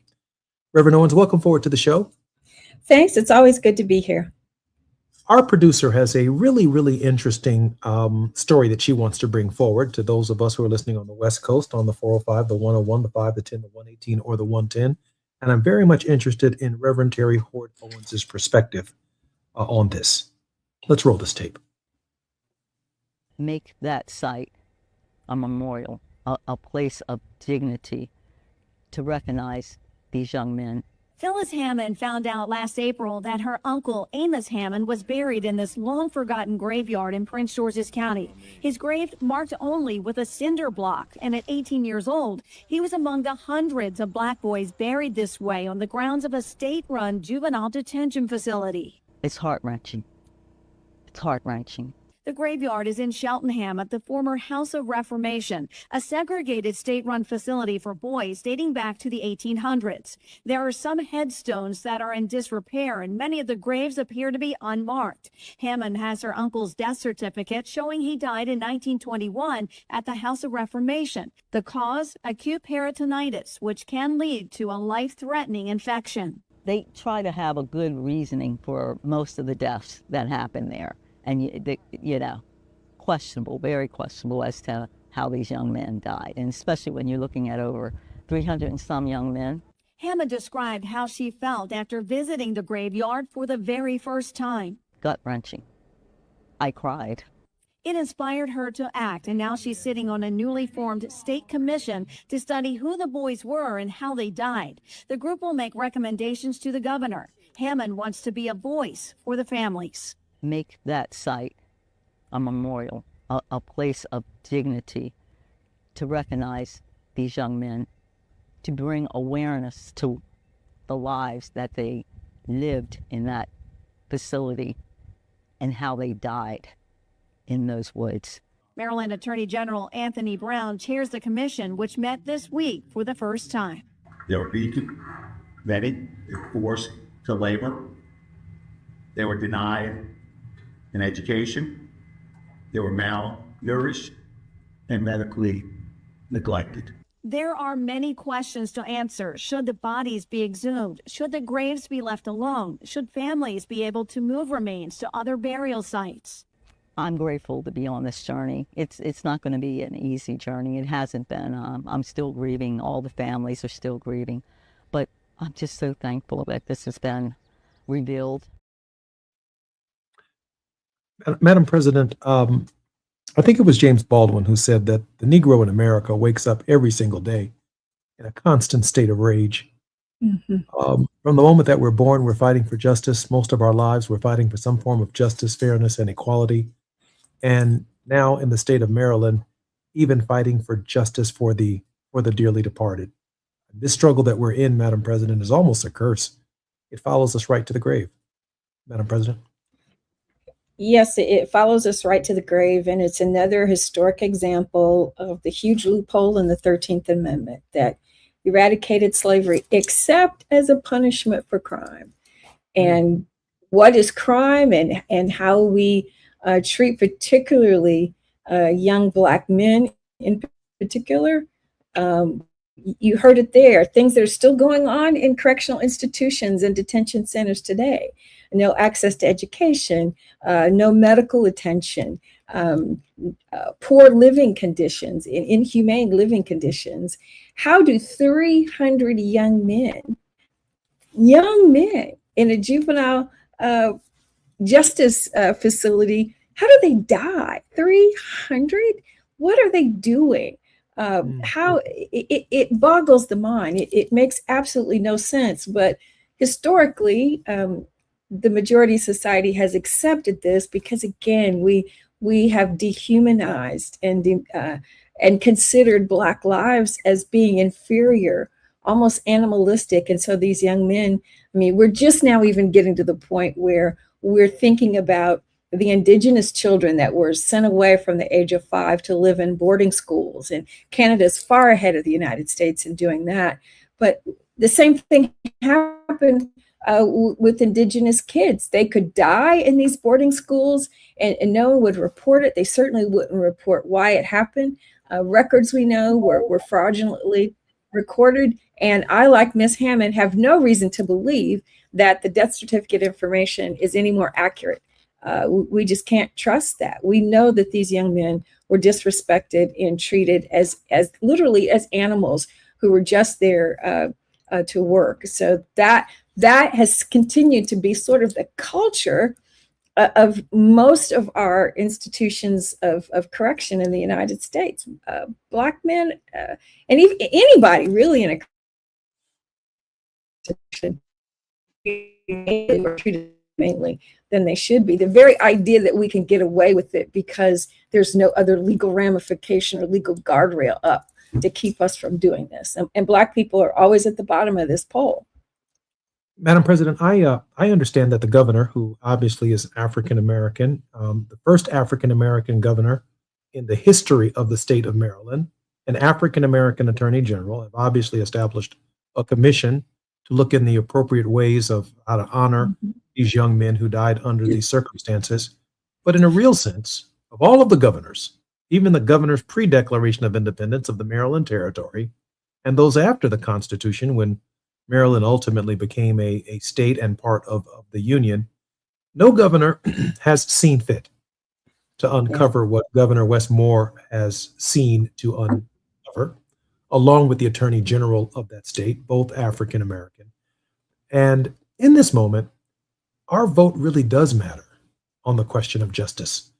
Reverend Owens, welcome forward to the show. Thanks. It's always good to be here. Our producer has a really, really interesting story that she wants to bring forward to those of us who are listening on the West Coast on the 405, the 101, the 5, the 10, the 118, or the 110. And I'm very much interested in Reverend Terry Hord Owens' perspective on this. Let's roll this tape. Make that site a memorial, a place of dignity to recognize these young men. Phyllis Hammond found out last April that her uncle, Amos Hammond, was buried in this long-forgotten graveyard in Prince George's County. His grave marked only with a cinder block, and at 18 years old, he was among the hundreds of black boys buried this way on the grounds of a state-run juvenile detention facility. It's heart-wrenching. It's heart-wrenching. The graveyard is in Cheltenham at the former House of Reformation, a segregated state-run facility for boys dating back to the 1800s. There are some headstones that are in disrepair, and many of the graves appear to be unmarked. Hammond has her uncle's death certificate showing he died in 1921 at the House of Reformation. The cause, acute peritonitis, which can lead to a life-threatening infection. They try to have a good reasoning for most of the deaths that happen there. And, questionable, very questionable as to how these young men died. And especially when you're looking at over 300 and some young men. Hammond described how she felt after visiting the graveyard for the very first time. Gut-wrenching. I cried. It inspired her to act, and now she's sitting on a newly formed state commission to study who the boys were and how they died. The group will make recommendations to the governor. Hammond wants to be a voice for the families. Make that site a memorial, a place of dignity to recognize these young men, to bring awareness to the lives that they lived in that facility and how they died in those woods. Maryland Attorney General Anthony Brown chairs the commission, which met this week for the first time. They were beaten, vetted, forced to labor. They were denied an education. They were malnourished and medically neglected. There are many questions to answer. Should the bodies be exhumed? Should the graves be left alone? Should families be able to move remains to other burial sites? I'm grateful to be on this journey. It's not going to be an easy journey. It hasn't been. I'm still grieving. All the families are still grieving. But I'm just so thankful that this has been revealed. Madam President, I think it was James Baldwin who said that the Negro in America wakes up every single day in a constant state of rage. Mm-hmm. From the moment that we're born, we're fighting for justice. Most of our lives, we're fighting for some form of justice, fairness, and equality. And now in the state of Maryland, even fighting for justice for the dearly departed. This struggle that we're in, Madam President, is almost a curse. It follows us right to the grave. Madam President. Yes, it follows us right to the grave, and it's another historic example of the huge loophole in the 13th Amendment that eradicated slavery except as a punishment for crime. And what is crime and how we treat particularly young Black men in particular. You heard it there, things that are still going on in correctional institutions and detention centers today. No access to education, no medical attention, poor living conditions, inhumane living conditions. How do 300 young men in a juvenile justice facility, how do they die? 300? What are they doing? How it boggles the mind. It makes absolutely no sense. But historically, the majority society has accepted this because, again, we have dehumanized and considered Black lives as being inferior, almost animalistic. And so these young men, I mean, we're just now even getting to the point where we're thinking about the indigenous children that were sent away from the age of 5 to live in boarding schools. And Canada's far ahead of the United States in doing that. But the same thing happened with indigenous kids. They could die in these boarding schools and no one would report it. They certainly wouldn't report why it happened. Records we know were fraudulently recorded. And I, like Ms. Hammond, have no reason to believe that the death certificate information is any more accurate. We just can't trust that. We know that these young men were disrespected and treated as literally as animals who were just there to work. So that has continued to be sort of the culture of most of our institutions of correction in the United States. Black men and even anybody really in a are treated mainly than they should be. The very idea that we can get away with it because there's no other legal ramification or legal guardrail up to keep us from doing this. And Black people are always at the bottom of this poll. Madam President, I understand that the governor, who obviously is African American, the first African American governor in the history of the state of Maryland, an African American attorney general, have obviously established a commission to look in the appropriate ways of how to honor these young men who died under these circumstances. But in a real sense, of all of the governors, even the governors pre-Declaration of Independence of the Maryland Territory, and those after the Constitution, when Maryland ultimately became a state and part of the Union, no governor has seen fit to uncover what Governor Wes Moore has seen to uncover, along with the Attorney General of that state, both African American. And in this moment, our vote really does matter on the question of justice,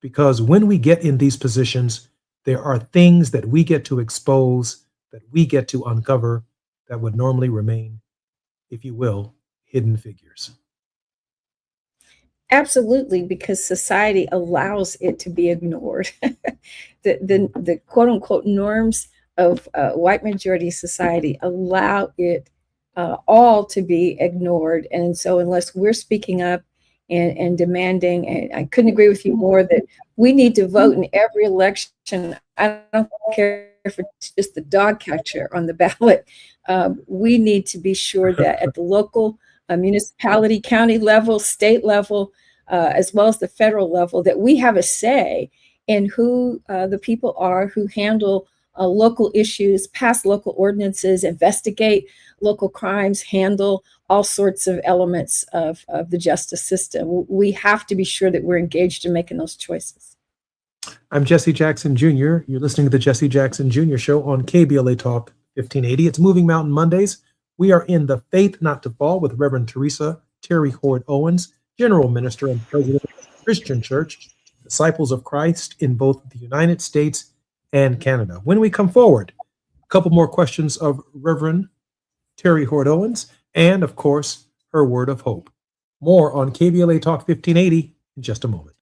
because when we get in these positions, there are things that we get to expose, that we get to uncover, that would normally remain, if you will, hidden figures. Absolutely, because society allows it to be ignored. the quote unquote norms of white majority society allow it all to be ignored. And so unless we're speaking up and demanding, and I couldn't agree with you more, that we need to vote in every election. I don't care if it's just the dog catcher on the ballot. We need to be sure that at the local municipality, county level, state level, as well as the federal level, that we have a say in who the people are who handle local issues, pass local ordinances, investigate local crimes, handle all sorts of elements of the justice system. We have to be sure that we're engaged in making those choices. I'm Jesse Jackson Jr. You're listening to the Jesse Jackson Jr. Show on KBLA Talk 1580. It's Moving Mountain Mondays. We are in the Faith Not to Fall with Reverend Teresa Terry Hoard Owens, General Minister and President of the Christian Church, Disciples of Christ in both the United States and Canada. When we come forward, a couple more questions of Reverend Terry Hoard Owens, and of course, her word of hope. More on KBLA Talk 1580 in just a moment.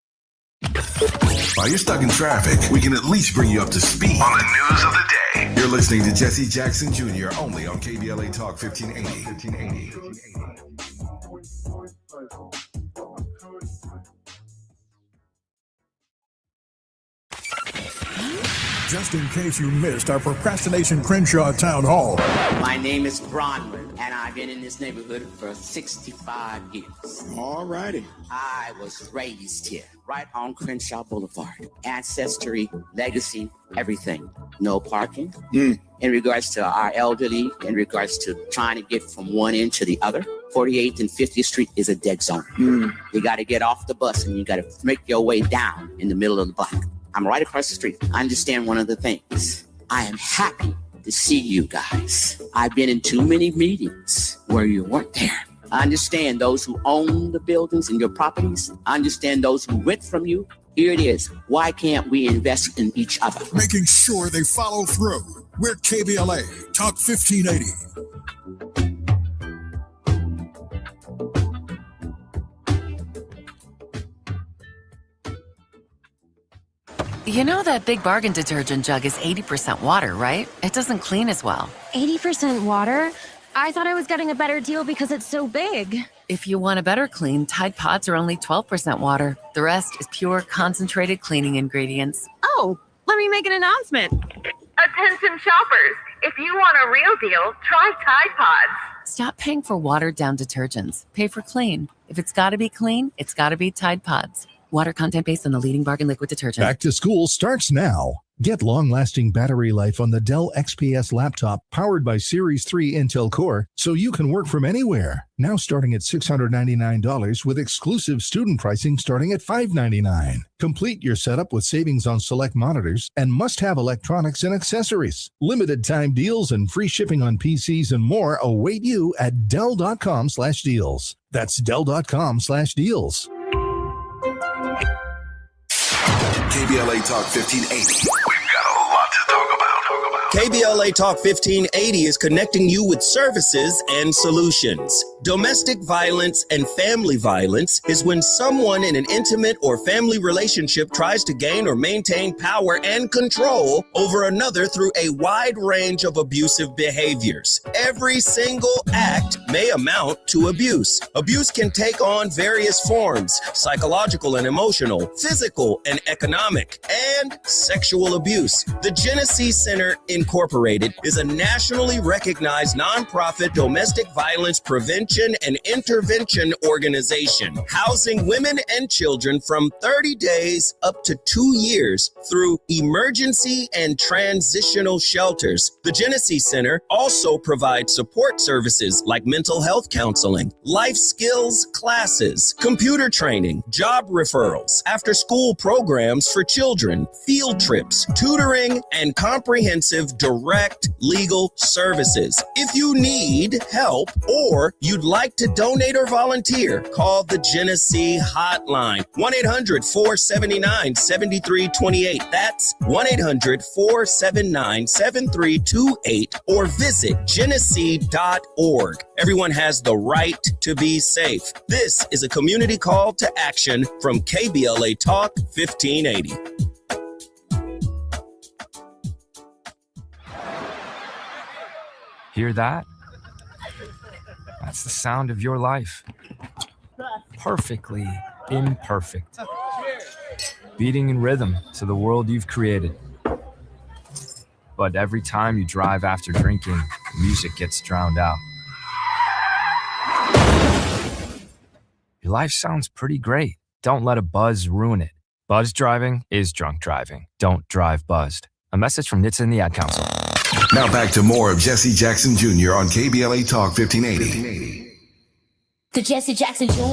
While you're stuck in traffic, we can at least bring you up to speed on the news of the day. You're listening to Jesse Jackson Jr. only on KBLA Talk 1580. Just in case you missed our Procrastination Crenshaw Town Hall. My name is Bronwyn, and I've been in this neighborhood for 65 years. All righty. I was raised here, right on Crenshaw Boulevard. Ancestry, legacy, everything. No parking. In regards to our elderly, in regards to trying to get from one end to the other, 48th and 50th Street is a dead zone. You got to get off the bus and you got to make your way down in the middle of the block. I'm right across the street. I understand one of the things. I am happy to see you guys. I've been in too many meetings where you weren't there. I understand those who own the buildings and your properties. I understand those who rent from you. Here it is. Why can't we invest in each other? Making sure they follow through. We're KBLA, Talk 1580. You know that Big Bargain detergent jug is 80% water, right? It doesn't clean as well. 80% water? I thought I was getting a better deal because it's so big. If you want a better clean, Tide Pods are only 12% water. The rest is pure, concentrated cleaning ingredients. Oh, let me make an announcement. Attention shoppers, if you want a real deal, try Tide Pods. Stop paying for watered-down detergents. Pay for clean. If it's got to be clean, it's got to be Tide Pods. Water content based on the leading bargain liquid detergent. Back to school starts now. Get long-lasting battery life on the Dell XPS laptop powered by Series 3 Intel Core so you can work from anywhere. Now starting at $699 with exclusive student pricing starting at $599. Complete your setup with savings on select monitors and must-have electronics and accessories. Limited time deals and free shipping on PCs and more await you at Dell.com/deals. That's Dell.com/deals. KBLA Talk 1580. We've got a lot to talk about. KBLA Talk 1580 is connecting you with services and solutions. Domestic violence and family violence is when someone in an intimate or family relationship tries to gain or maintain power and control over another through a wide range of abusive behaviors. Every single act may amount to abuse. Abuse can take on various forms: psychological and emotional, physical and economic, and sexual abuse. The Genesee Center Incorporated is a nationally recognized nonprofit domestic violence prevention and intervention organization, housing women and children from 30 days up to 2 years through emergency and transitional shelters. The Genesee Center also provides support services like mental health counseling, life skills classes, computer training, job referrals, after-school programs for children, field trips, tutoring, and comprehensive direct legal services. If you need help or you'd like to donate or volunteer, call the Genesee Hotline, 1-800-479-7328. That's 1-800-479-7328, or visit genesee.org. Everyone has the right to be safe. This is a community call to action from KBLA Talk 1580. Hear that? That's the sound of your life. Perfectly imperfect. Beating in rhythm to the world you've created. But every time you drive after drinking, music gets drowned out. Your life sounds pretty great. Don't let a buzz ruin it. Buzz driving is drunk driving. Don't drive buzzed. A message from NHTSA and the Ad Council. Now back to more of Jesse Jackson Jr. on KBLA Talk 1580. The Jesse Jackson Jr. Show.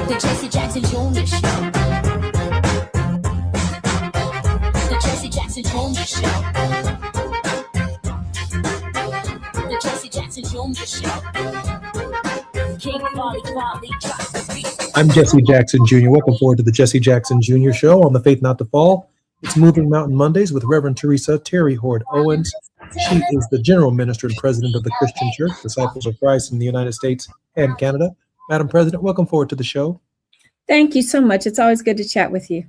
The Jesse Jackson Jr. Show. The Jesse Jackson Jr. Show. The Jesse Jackson Jr. Show. King Volley drops the beat. I'm Jesse Jackson Jr. Welcome forward to the Jesse Jackson Jr. Show on the Faith Not to Fall. It's Moving Mountain Mondays with Reverend Teresa Terry Hord Owens. She is the General Minister and President of the Christian Church, Disciples of Christ in the United States and Canada. Madam President, welcome forward to the show. Thank you so much. It's always good to chat with you.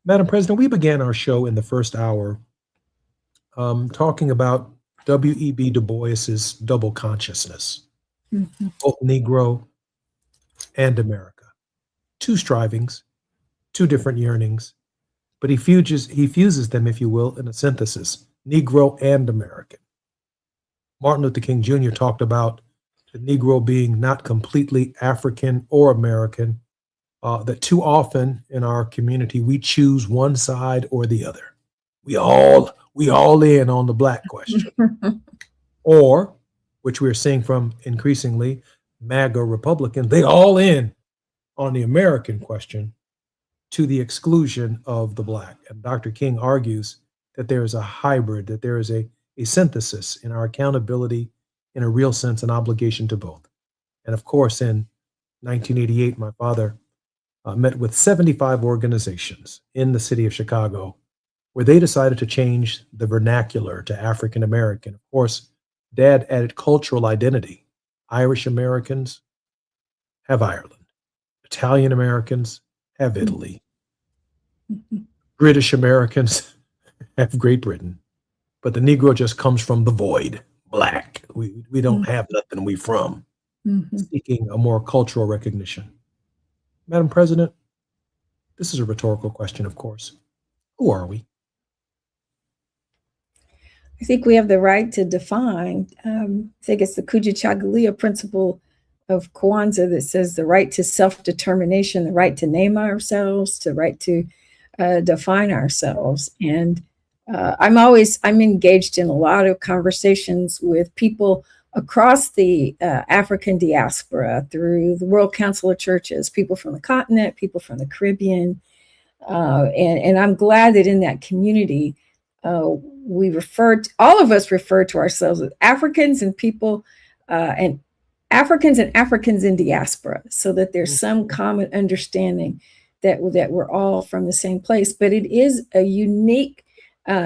Madam President, we began our show in the first hour talking about W.E.B. Du Bois's double consciousness, both Negro and America. Two strivings, two different yearnings, but he fuses them, if you will, in a synthesis, Negro and American. Martin Luther King Jr. talked about the Negro being not completely African or American, that too often in our community, we choose one side or the other. We all in on the black question. Or, which we're seeing from increasingly MAGA Republicans, they all in on the American question to the exclusion of the black. And Dr. King argues that there is a hybrid, that there is a synthesis in our accountability in a real sense, an obligation to both. And of course, in 1988, my father met with 75 organizations in the city of Chicago where they decided to change the vernacular to African American. Of course, Dad added cultural identity. Irish Americans have Ireland. Italian Americans have Italy. British Americans have Great Britain. But the Negro just comes from the void, black. We don't have nothing we from, seeking a more cultural recognition. Madam President, this is a rhetorical question, of course. Who are we? I think we have the right to define. I think it's the Kujichagulia principle of Kwanzaa that says the right to self-determination, the right to name ourselves, the right to define ourselves. And I'm engaged in a lot of conversations with people across the African diaspora through the World Council of Churches, people from the continent, people from the Caribbean. And I'm glad that in that community, all of us refer to ourselves as Africans and people and Africans in diaspora, so that there's some common understanding that we're all from the same place. But it is a unique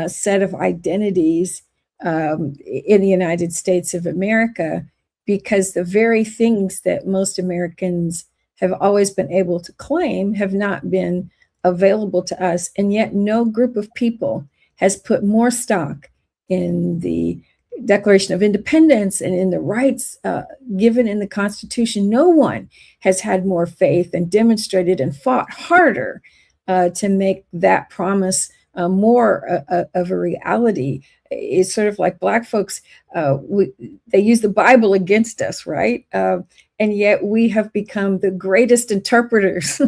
set of identities in the United States of America, because the very things that most Americans have always been able to claim have not been available to us. And yet no group of people has put more stock in the Declaration of Independence and in the rights given in the Constitution. No one has had more faith and demonstrated and fought harder to make that promise more of a reality. It's sort of like Black folks, they use the Bible against us, right? And yet we have become the greatest interpreters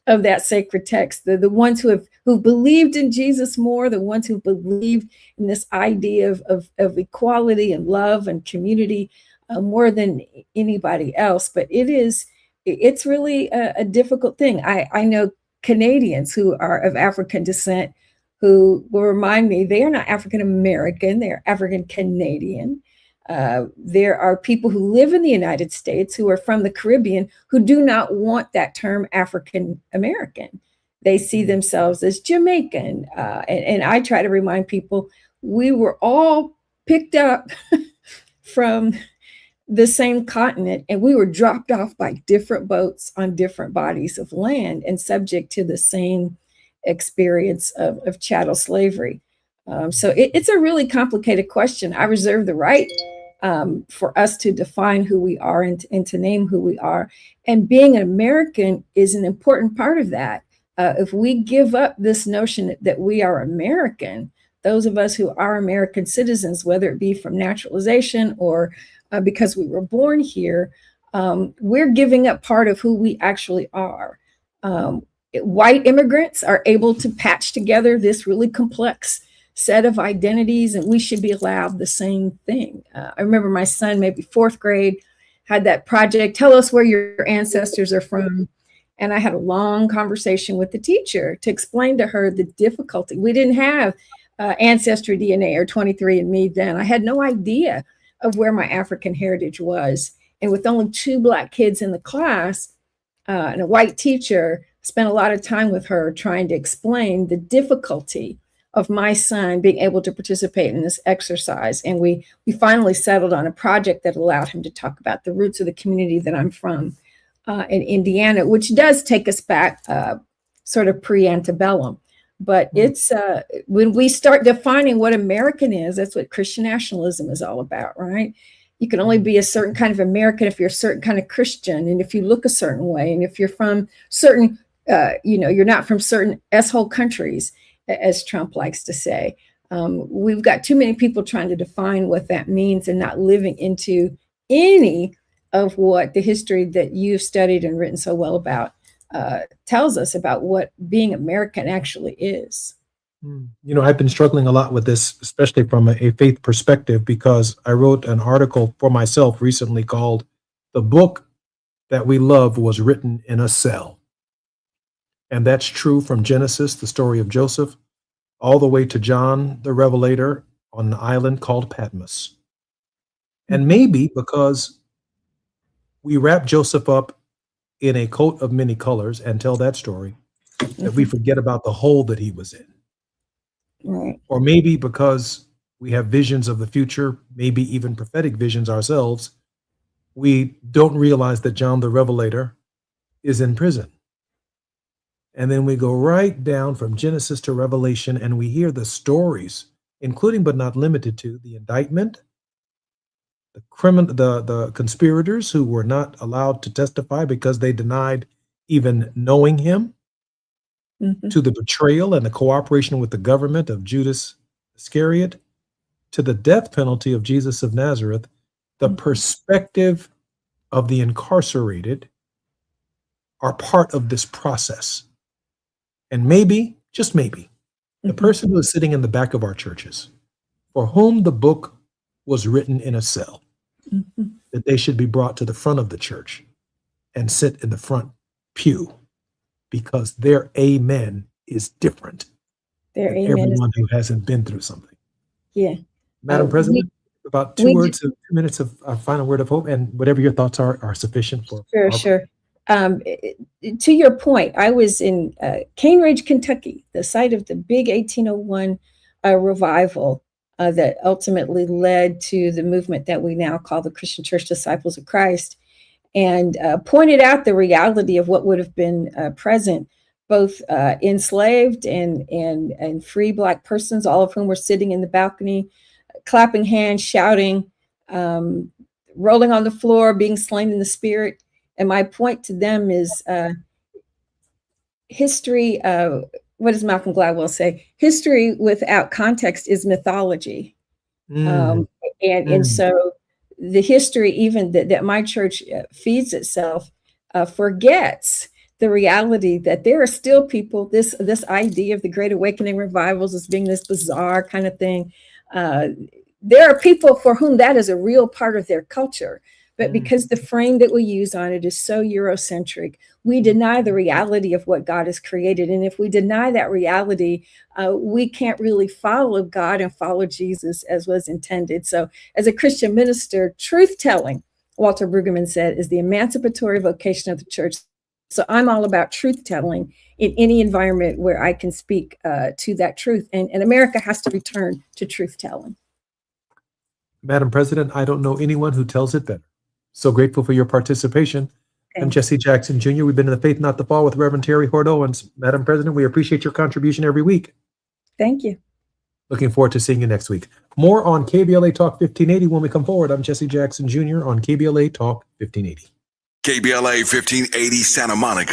of that sacred text. The ones who believed in Jesus more, the ones who believed in this idea of equality and love and community more than anybody else. But it's really a difficult thing. I know Canadians who are of African descent who will remind me they are not African American, they're African Canadian. There are people who live in the United States who are from the Caribbean who do not want that term African American. They see themselves as Jamaican. And I try to remind people we were all picked up from the same continent, and we were dropped off by different boats on different bodies of land and subject to the same experience of chattel slavery. So it's a really complicated question. I reserve the right for us to define who we are and to name who we are. And being an American is an important part of that. If we give up this notion that we are American, those of us who are American citizens, whether it be from naturalization or because we were born here, we're giving up part of who we actually are. White immigrants are able to patch together this really complex set of identities, and we should be allowed the same thing. I remember my son, maybe fourth grade, had that project, tell us where your ancestors are from. And I had a long conversation with the teacher to explain to her the difficulty. We didn't have Ancestry DNA or 23andMe then. I had no idea of where my African heritage was. And with only 2 Black kids in the class and a white teacher, spent a lot of time with her trying to explain the difficulty of my son being able to participate in this exercise. And we finally settled on a project that allowed him to talk about the roots of the community that I'm from in Indiana, which does take us back sort of pre-antebellum. But it's when we start defining what American is, that's what Christian nationalism is all about, right? You can only be a certain kind of American if you're a certain kind of Christian, and if you look a certain way, and if you're from certain, you're not from certain S-hole countries, as Trump likes to say. We've got too many people trying to define what that means and not living into any of what the history that you've studied and written so well about tells us about what being American actually is. I've been struggling a lot with this, especially from a faith perspective, because I wrote an article for myself recently called "The Book That We Love Was Written in a Cell." And that's true from Genesis, the story of Joseph, all the way to John the Revelator on an island called Patmos. And maybe because we wrap Joseph up in a coat of many colors and tell that story, that we forget about the hole that he was in. Right. Or maybe because we have visions of the future, maybe even prophetic visions ourselves, we don't realize that John the Revelator is in prison. And then we go right down from Genesis to Revelation, and we hear the stories, including but not limited to the indictment, the conspirators who were not allowed to testify because they denied even knowing him, to the betrayal and the cooperation with the government of Judas Iscariot, to the death penalty of Jesus of Nazareth. The perspective of the incarcerated are part of this process. And maybe, just maybe, the person who is sitting in the back of our churches, for whom the book was written in a cell, that they should be brought to the front of the church and sit in the front pew, because their amen is different Their than amen is, everyone who hasn't been through something. yeah. Madam President, about we 2 minutes of a final word of hope, and whatever your thoughts are sufficient for. Sure. To your point, I was in Cane Ridge, Kentucky, the site of the big 1801 revival that ultimately led to the movement that we now call the Christian Church Disciples of Christ, and pointed out the reality of what would have been present, both enslaved and free Black persons, all of whom were sitting in the balcony, clapping hands, shouting, rolling on the floor, being slain in the spirit. And my point to them is history, what does Malcolm Gladwell say? History without context is mythology. And so the history even that my church feeds itself forgets the reality that there are still people, this idea of the Great Awakening revivals as being this bizarre kind of thing. There are people for whom that is a real part of their culture. But because the frame that we use on it is so Eurocentric, we deny the reality of what God has created. And if we deny that reality, we can't really follow God and follow Jesus as was intended. So as a Christian minister, truth-telling, Walter Brueggemann said, is the emancipatory vocation of the church. So I'm all about truth-telling in any environment where I can speak to that truth. And America has to return to truth-telling. Madam President, I don't know anyone who tells it better. So grateful for your participation. I'm Jesse Jackson Jr. We've been in the Faith Not the Fall with Reverend Terry Hord Owens. Madam President, we appreciate your contribution every week. Thank you. Looking forward to seeing you next week. More on KBLA Talk 1580 when we come forward. I'm Jesse Jackson Jr. on KBLA Talk 1580. KBLA 1580 Santa Monica.